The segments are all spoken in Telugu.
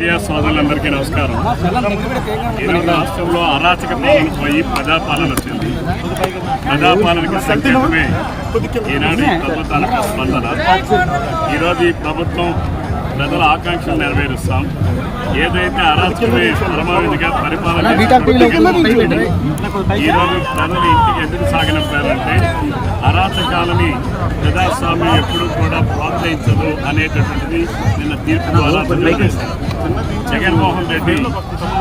మీడియా సోదరులందరికీ నమస్కారం. ఈరోజు రాష్ట్రంలో అరాచక పాలన పోయి ప్రజాపాలన వచ్చింది. ప్రజాపాలనకి సంకేతమే ఈనాడు ఈ ప్రభుత్వానికి స్పందన. ఈరోజు ఈ ప్రభుత్వం ప్రజల ఆకాంక్షలు నెరవేరుస్తాం. ఏదైతే అరాచకమే పరమావధిగా పరిపాలన ఈరోజు ప్రజలు ఇంటికి ఎదురు సాగినట్లంటే అరాచకాలని ప్రజాస్వామ్యం ఎప్పుడూ కూడా ప్రోత్సహించదు అనేటటువంటిది నిన్న తీర్పు ద్వారా తెలియజేశారు. జగన్మోహన్ రెడ్డి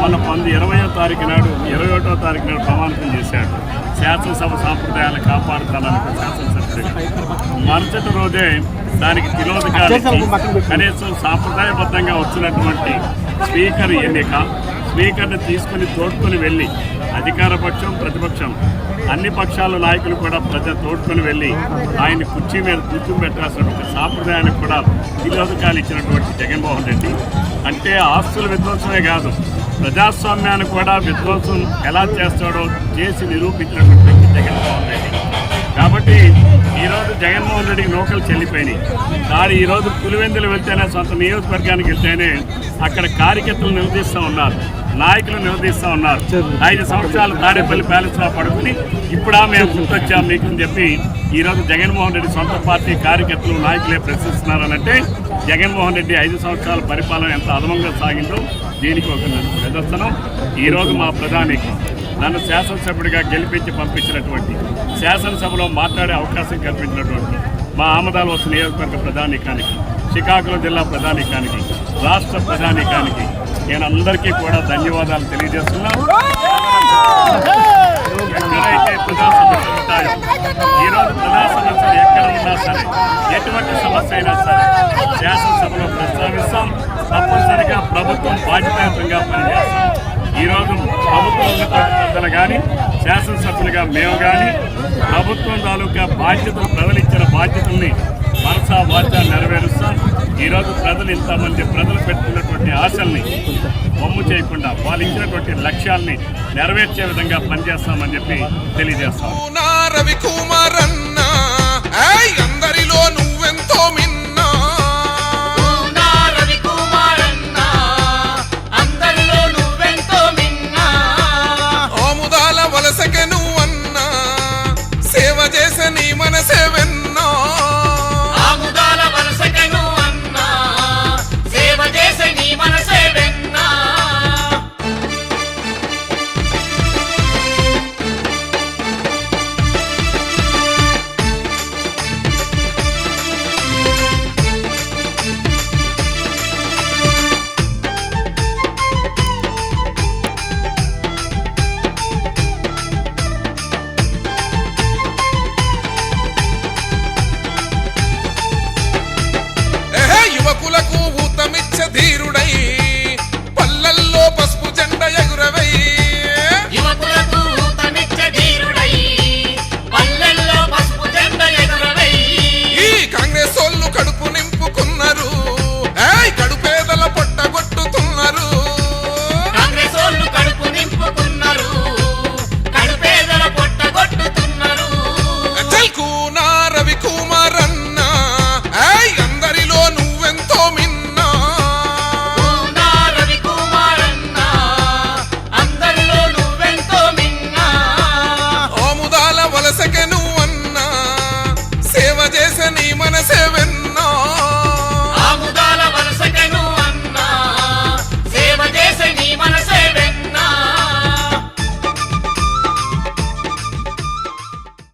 మన 20వ తారీఖు నాడు 21వ తారీఖు నాడు ప్రమాణం చేశాడు. శాసనసభ సాంప్రదాయాలను కాపాడుతానని శాసనసభ్యుడిగా మరుసటి రోజే దానికి తిరోధకానికి కనీసం సాంప్రదాయబద్ధంగా వచ్చినటువంటి స్పీకర్ ఎన్నిక, స్పీకర్ని తీసుకుని తోడ్కొని వెళ్ళి అధికార పక్షం ప్రతిపక్షం అన్ని పక్షాల నాయకులు కూడా తోడ్కొని వెళ్ళి ఆయన కుర్చీ మీద కూర్చోబెట్టాల్సినటువంటి సాంప్రదాయానికి కూడా తిరోధకాలు ఇచ్చినటువంటి జగన్మోహన్ రెడ్డి అంటే ఆస్తుల విధ్వంసమే కాదు, ప్రజాస్వామ్యాన్ని కూడా విధ్వంసం ఎలా చేస్తాడో చేసి నిరూపించినటువంటి వ్యక్తి జగన్మోహన్ రెడ్డి. కాబట్టి ఈరోజు జగన్మోహన్ రెడ్డికి నౌకలు చెల్లిపోయినాయి. దాని ఈరోజు పులివెందులు వెళ్తేనే సొంత నియోజకవర్గానికి వెళ్తేనే అక్కడ కార్యకర్తలు నిలదీస్తూ ఉన్నారు, నాయకులు నిలదీస్తూ ఉన్నారు. 5 సంవత్సరాలు తాడేపల్లి ప్యాలెస్లో పడుకుని ఇప్పుడా మేము గుర్తొచ్చాం మీకు అని చెప్పి ఈరోజు జగన్మోహన్ రెడ్డి సొంత పార్టీ కార్యకర్తలు నాయకులే ప్రశ్నిస్తున్నారనంటే జగన్మోహన్ రెడ్డి 5 సంవత్సరాల పరిపాలన ఎంత అదమంగా సాగిందో దీనికి ఒక నిదర్శనం. ఈరోజు మా ప్రధానికి నన్ను శాసనసభ్యుడిగా గెలిపించి పంపించినటువంటి, శాసనసభలో మాట్లాడే అవకాశం కల్పించినటువంటి మా ఆమదాలవలస నియోజకవర్గ ప్రధానికానికి, శ్రీకాకుళం జిల్లా ప్రధానికానికి, రాష్ట్ర ప్రధానికానికి నేను అందరికీ కూడా ధన్యవాదాలు తెలియజేస్తున్నాను. ఎక్కడైతే ప్రజా సమస్యలు ఉంటాయో ఈరోజు ప్రజా సమస్యలు ఎక్కడ ఉన్నా సరే, ఎటువంటి సమస్య అయినా సరే శాసనసభలో ప్రస్తావిస్తాం. తప్పనిసరిగా ప్రభుత్వం బాధ్యతాయుతంగా పనిచేస్తాం. ఈరోజు ప్రభుత్వం ఉన్నతలు కానీ శాసనసభ్యులుగా మేము కానీ ప్రభుత్వం తాలూకా బాధ్యతలు, ప్రజలు ఇచ్చిన బాధ్యతల్ని మనసా వాచా నెరవేరుస్తాం. ఈరోజు ప్రజలు ఇంతమంది ప్రజలు పెట్టుకున్నటువంటి ఆశల్ని బొమ్ము చేయకుండా వాళ్ళు ఇచ్చినటువంటి లక్ష్యాల్ని నెరవేర్చే విధంగా పనిచేస్తామని చెప్పి తెలియజేస్తాం. అందరిలో నువ్వెంతో మిన్నా ఆముదాల వలసకే నువ్వన్నా సేవ చేసే నీ మనసే వెన్నా యువకులకు ఊతమిచ్చ ధీరుడై పల్లల్లో పసుపు జెండ ఎగురవై